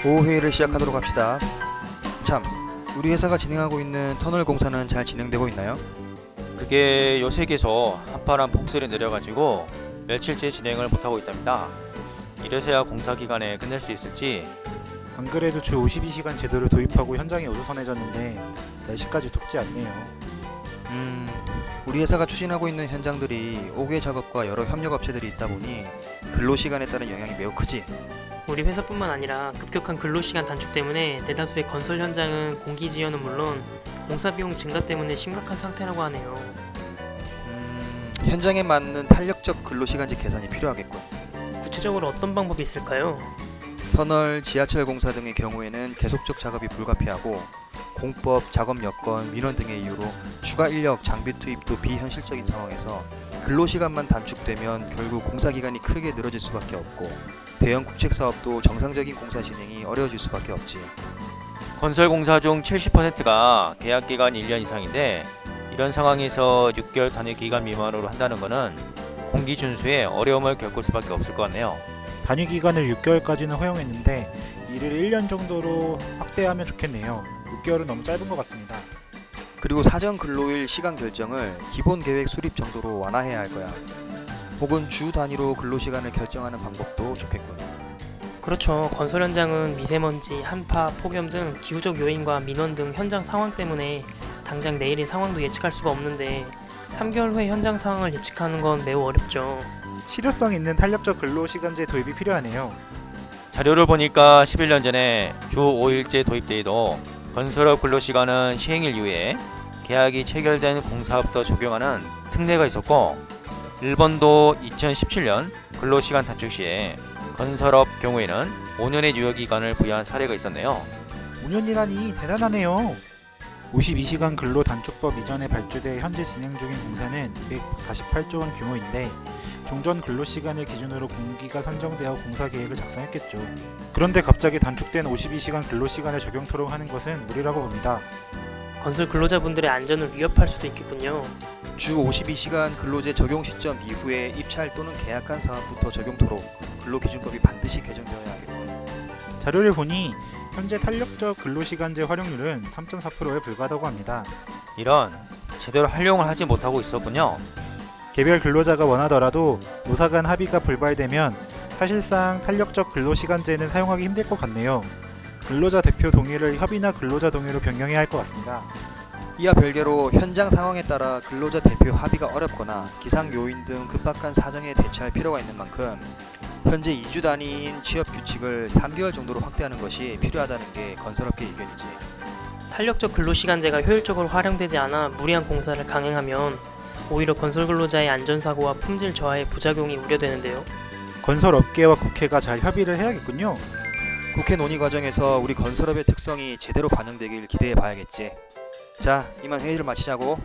오후 회의를 시작하도록 합시다. 참, 우리 회사가 진행하고 있는 터널 공사는 잘 진행되고 있나요? 그게 요색에서 한파란 폭설이 내려가지고 며칠째 진행을 못하고 있답니다. 이래서야 공사 기간에 끝낼 수 있을지. 안 그래도 주 52시간 제도를 도입하고 현장이 어수선해졌는데 날씨까지 덥지 않네요. 우리 회사가 추진하고 있는 현장들이 5개 작업과 여러 협력업체들이 있다 보니 근로시간에 따른 영향이 매우 크지. 우리 회사뿐만 아니라 급격한 근로시간 단축 때문에 대다수의 건설 현장은 공기 지연은 물론 공사 비용 증가 때문에 심각한 상태라고 하네요. 현장에 맞는 탄력적 근로시간제 개선이 필요하겠군. 구체적으로 어떤 방법이 있을까요? 터널, 지하철 공사 등의 경우에는 계속적 작업이 불가피하고 공법, 작업 여건, 민원 등의 이유로 추가 인력, 장비 투입도 비현실적인 상황에서 근로시간만 단축되면 결국 공사 기간이 크게 늘어질 수밖에 없고 대형 국책 사업도 정상적인 공사 진행이 어려워질 수밖에 없지. 건설 공사 중 70%가 계약 기간 1년 이상인데 이런 상황에서 6개월 단위 기간 미만으로 한다는 것은 공기 준수에 어려움을 겪을 수밖에 없을 것 같네요. 단위 기간을 6개월까지는 허용했는데 이를 1년 정도로 확대하면 좋겠네요. 6개월은 너무 짧은 것 같습니다. 그리고 사전 근로일 시간 결정을 기본 계획 수립 정도로 완화해야 할 거야. 혹은 주 단위로 근로시간을 결정하는 방법도 좋겠군. 그렇죠. 건설 현장은 미세먼지, 한파, 폭염 등 기후적 요인과 민원 등 현장 상황 때문에 당장 내일의 상황도 예측할 수가 없는데 3개월 후의 현장 상황을 예측하는 건 매우 어렵죠. 실효성 있는 탄력적 근로시간제 도입이 필요하네요. 자료를 보니까 11년 전에 주 5일제 도입돼도 건설업 근로시간은 시행일 이후에 계약이 체결된 공사부터 적용하는 특례가 있었고 일본도 2017년 근로시간 단축 시에 건설업 경우에는 5년의 유효기간을 부여한 사례가 있었네요. 5년이라니 대단하네요. 52시간 근로 단축법 이전에 발주돼 현재 진행 중인 공사는 248조 원 규모인데 종전 근로시간을 기준으로 공기가 선정되어 공사 계획을 작성했겠죠. 그런데 갑자기 단축된 52시간 근로시간을 적용토록 하는 것은 무리라고 봅니다. 건설 근로자분들의 안전을 위협할 수도 있겠군요. 주 52시간 근로제 적용 시점 이후에 입찰 또는 계약한 사업부터 적용토록 근로기준법이 반드시 개정되어야 하겠군. 자료를 보니 현재 탄력적 근로시간제 활용률은 3.4%에 불과하다고 합니다. 이런 제대로 활용을 하지 못하고 있었군요. 개별 근로자가 원하더라도 노사 간 합의가 불발되면 사실상 탄력적 근로시간제는 사용하기 힘들 것 같네요. 근로자 대표 동의를 협의나 근로자 동의로 변경해야 할 것 같습니다. 이와 별개로 현장 상황에 따라 근로자 대표 합의가 어렵거나 기상 요인 등 급박한 사정에 대처할 필요가 있는 만큼 현재 2주 단위인 취업 규칙을 3개월 정도로 확대하는 것이 필요하다는 게 건설업계 의견이지. 탄력적 근로시간제가 효율적으로 활용되지 않아 무리한 공사를 강행하면 오히려 건설 근로자의 안전사고와 품질 저하의 부작용이 우려되는데요. 건설업계와 국회가 잘 협의를 해야겠군요. 국회 논의 과정에서 우리 건설업의 특성이 제대로 반영되길 기대해 봐야겠지. 자, 이만 회의를 마치자고.